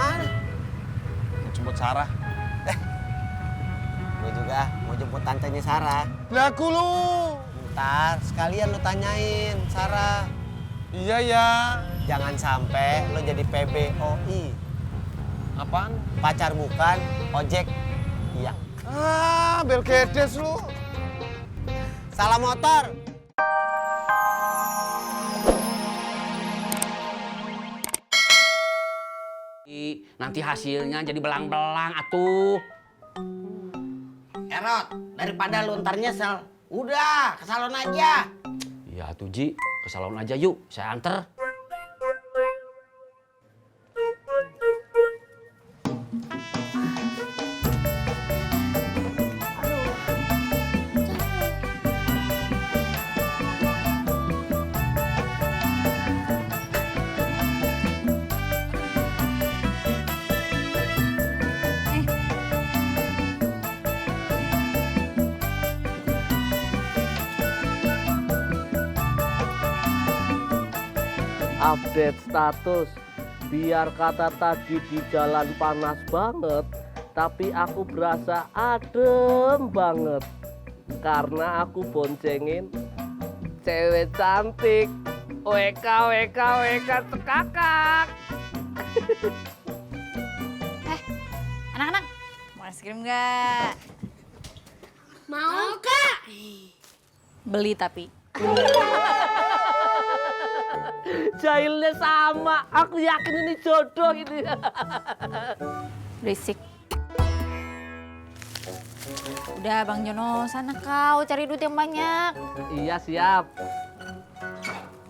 kemana? Mau jemput Sarah. Gue juga mau jemput tantenya Sarah. Lagu lu. Ntar sekalian lu tanyain Sarah. Iya ya. Jangan sampai lo jadi PBOI. Apaan? Pacar bukan, ojek. Iya. Ah, belgedes lu. Salah motor. Nanti hasilnya jadi belang-belang atuh. Erot, daripada lu ntar nyesel, udah ke salon aja. Iya atuh Ji, ke salon aja yuk, saya anter. Update status. Biar kata tadi di jalan panas banget, tapi aku berasa adem banget karena aku boncengin cewek cantik. WK WK WK cekakak. Anak-anak, mau es krim nggak? Mau, Kak. Beli tapi. Jahilnya sama, aku yakin ini jodoh gitu ya. Berisik. Udah Bang Jono, sana kau cari duit yang banyak. Iya siap.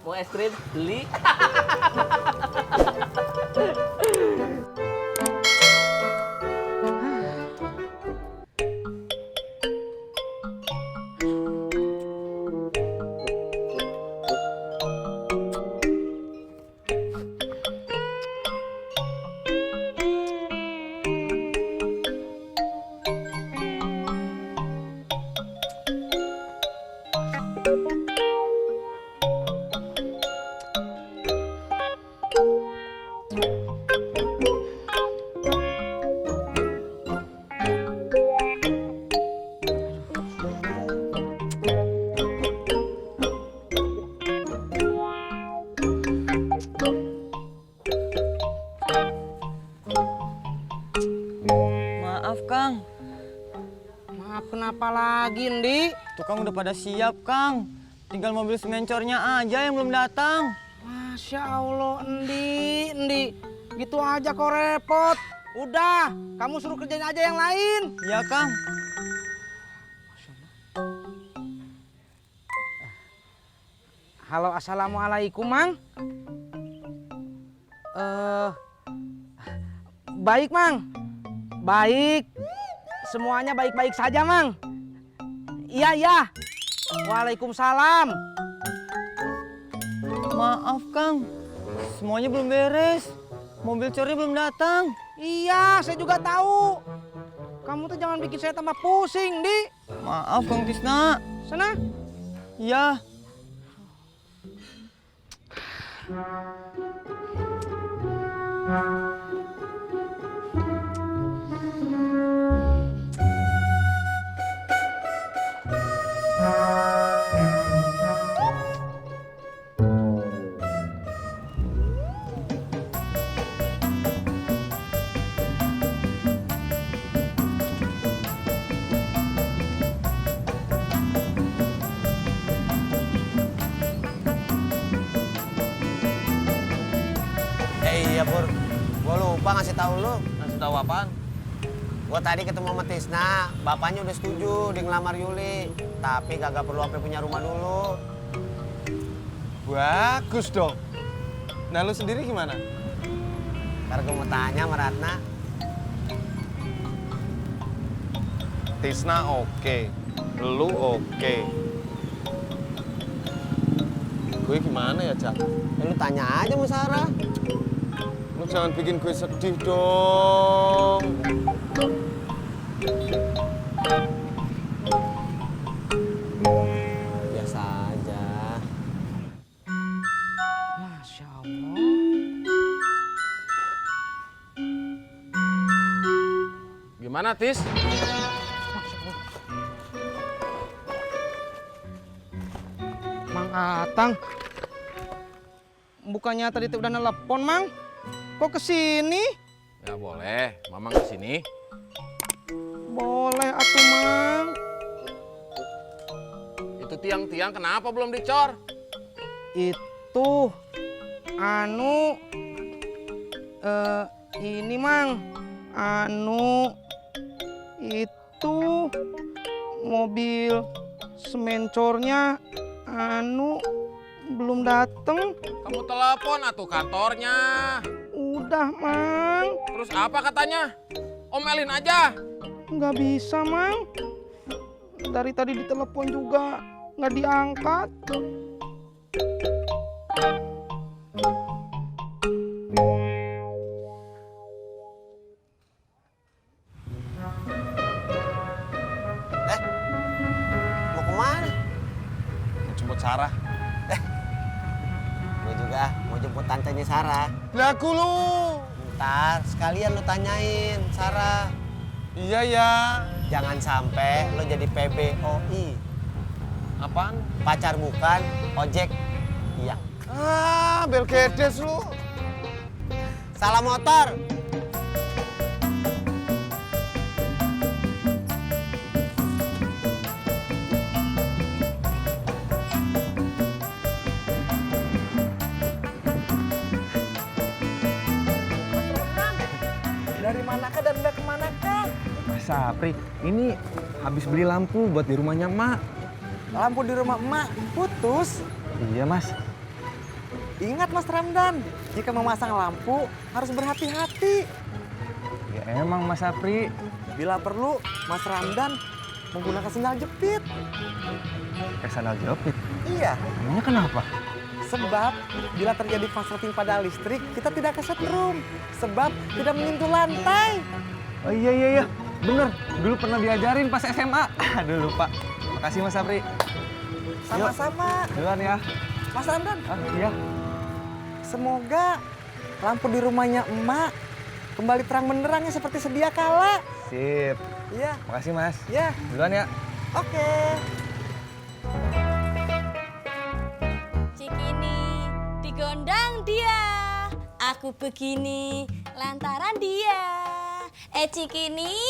Mau es krim? Beli. Maaf Kang. Maaf kenapa lagi, Ndi? Tukang udah pada siap Kang. Tinggal mobil semencornya aja yang belum datang. Masya Allah, Ndi. Gitu aja kok repot. Udah, kamu suruh kerjain aja yang lain. Iya Kang. Halo, assalamualaikum, Mang. Baik, Mang. Baik. Semuanya baik-baik saja, Mang. Iya. Waalaikumsalam. Maaf Kang. Semuanya belum beres. Mobil cornya belum datang. Iya, saya juga tahu. Kamu tuh jangan bikin saya tambah pusing, Di. Maaf Kang Tisna. Sana. Iya. Iya Pur, gue lupa ngasih tahu lu. Ngasih tahu apaan? Gue tadi ketemu sama Tisna, bapaknya udah setuju di ngelamar Yuli. Tapi kagak perlu sampai punya rumah dulu. Bagus dong. Nah lu sendiri gimana? Ntar gue mau tanya sama Ratna. Tisna oke. Lu oke. Gue gimana ya, Cak? Ya, lu tanya aja sama Sarah. Lu jangan bikin gue sedih dong. Biasa aja. Masya Allah. Gimana, Tis? Mang Atang. Bukannya tadi udah nelpon, Mang? Kok kesini? Ya boleh, Mamang kesini. Boleh atuh, Mang. Itu tiang-tiang kenapa belum dicor? Itu ini Mang, itu mobil semencornya belum dateng. Kamu telepon atuh kantornya. Udah Mang, Terus apa katanya? Omelin aja. nggak bisa Mang. Dari tadi ditelepon juga nggak diangkat. Mau kemana? Mau jemput Sarah. Gue juga mau jemput tantenya Sarah. Lagu lu. Ntar sekalian lo tanyain Sarah. Iya ya. Jangan sampai lo jadi PBOI. Apaan? Pacar bukan, ojek. Iya. Belgedes lu. Salah motor. Dari manakah dan udah kemanakah? Mas Sapri, ini habis beli lampu buat di rumahnya emak. Lampu di rumah emak putus? Iya mas. Ingat Mas Ramdan, jika memasang lampu harus berhati-hati. Ya emang Mas Sapri. Bila perlu, Mas Ramdan menggunakan sendal jepit. Sandal jepit? Iya. Emangnya kenapa? Sebab bila terjadi korsleting pada listrik, kita tidak kesetrum. Sebab tidak menyentuh lantai. Oh iya. Bener, dulu pernah diajarin pas SMA. Aduh lupa. Makasih Mas Sapri. Sama-sama. Duluan ya. Mas Ramdan. Iya. Semoga lampu di rumahnya emak kembali terang benderangnya seperti sedia kala. Sip. Iya. Makasih Mas. Iya. Duluan ya. Oke. Cikini digondang dia, aku begini lantaran dia. Cikini.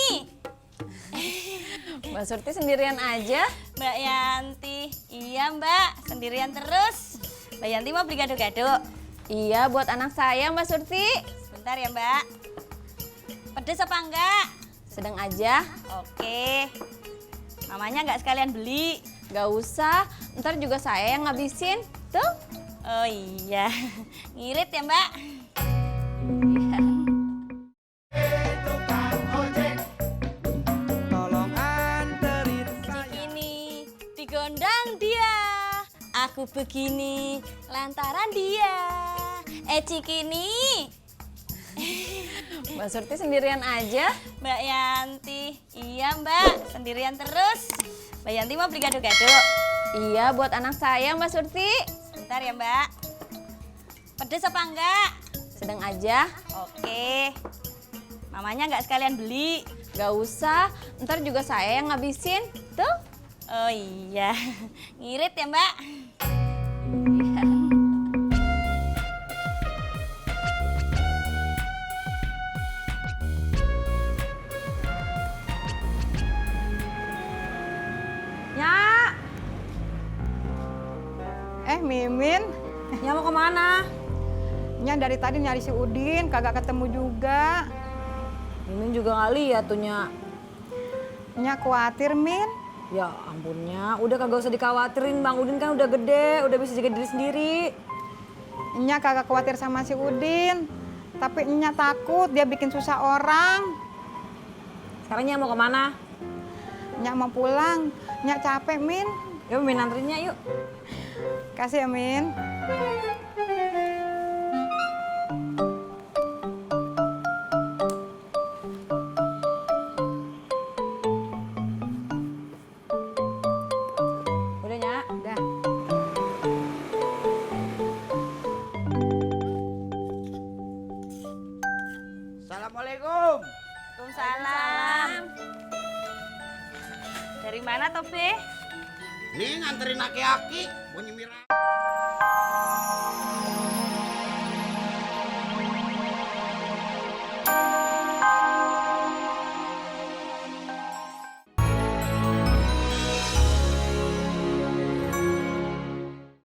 Mbak Surti sendirian aja? Mbak Yanti. Iya Mbak, sendirian terus. Mbak Yanti mau beli gado-gado? Iya, buat anak saya Mbak Surti. Sebentar ya Mbak. Pedes apa enggak? Sedang aja. Oke. Mamanya nggak sekalian beli? Gak usah, ntar juga saya yang ngabisin. Tuh. Oh iya, ngirit ya Mbak? Tolong anterin Cikini digondang dia, aku begini lantaran dia. Cikini. Mbak Surti sendirian aja? Mbak Yanti. Iya Mbak, sendirian terus. Mbak Yanti mau beli gado-gado? Iya, buat anak saya Mbak Surti. Sebentar ya Mbak. Pedes apa enggak? Sedang aja. Oke. Mamanya nggak sekalian beli? Gak usah, ntar juga saya yang ngabisin. Tuh. Oh iya, ngirit ya Mbak? Mimin, Ya mau kemana? nya dari tadi nyari si Udin, kagak ketemu juga. Mimin juga nggak lihat tuh Nya. Nya khawatir, Min. Ya ampunnya, udah kagak usah dikhawatirin. Bang Udin kan udah gede, udah bisa jaga diri sendiri. Nya kagak khawatir sama si Udin, tapi Nya takut dia bikin susah orang. Sekarang Nya mau kemana? Nya mau pulang, Nya capek, Min. Yuk Mimin antrinnya yuk. Kasih ya, Min. Udah Nya? Udah. Assalamualaikum. Waalaikumsalam. Dari mana toh, Be? Nih nganterin aki-aki, bunyi mirah.